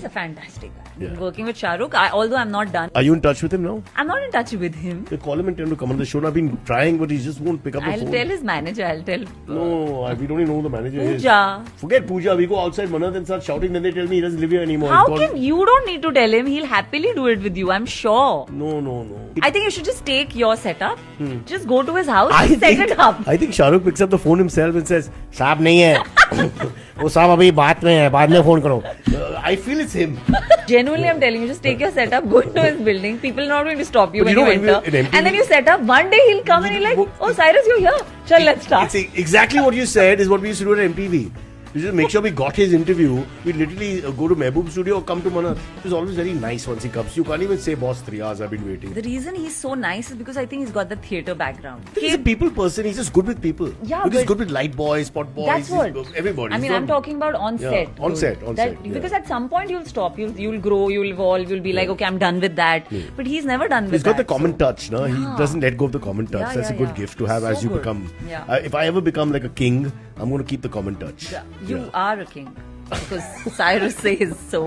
He's a fantastic guy. Yeah. Working with Shah Rukh, although I'm not done. Are you in touch with him now? I'm not in touch with him. You call him and tell him to come on the show. I've been trying, but he just won't pick up the I'll phone. tell his manager. I'll tell. No, we don't even know who the manager is. Pooja. Forget Pooja. We go outside Manat and start shouting. Then they tell me he doesn't live here anymore. How can you don't need to tell him? He'll happily do it with you. I'm sure. No. I think you should just take your setup. Just go to his house and set it up. I think Shah Rukh picks up the phone himself and says, "साहब नहीं है, वो साहब अभी बात में है, बाद में phone करो." I feel it's him. Genuinely, I'm telling you, just take your setup, go into his building. People are not going to stop you But when you you know, enter. when we- in And then you set up. One day he'll come and he'll like, "Oh, Cyrus, you're here. Chal, let's start." It's exactly what you said is what we used to do at MTV. We just make sure we got his interview. We literally go to Mehboob studio or come to Manat. He's always very nice once he comes. You can't even say, "Boss, 3 hours I've been waiting." The reason he's so nice is because I think he's got the theatre background. He's a people person. He's just good with people. Yeah, Because he's but good with light boys, spot boys. That's what. Everybody. I mean, I'm talking about on Yeah, set. on dude. set, on set, yeah. Because at some point you'll stop. You'll grow. You'll evolve. You'll be like, okay, I'm done with that. But he's never done with He's got that. the common touch, no? He doesn't let go of the common touch. Yeah, That's a good gift to have So as you good. become. Yeah. If I ever become like a king, I'm going to keep the common touch. You are a king because Cyrus says so.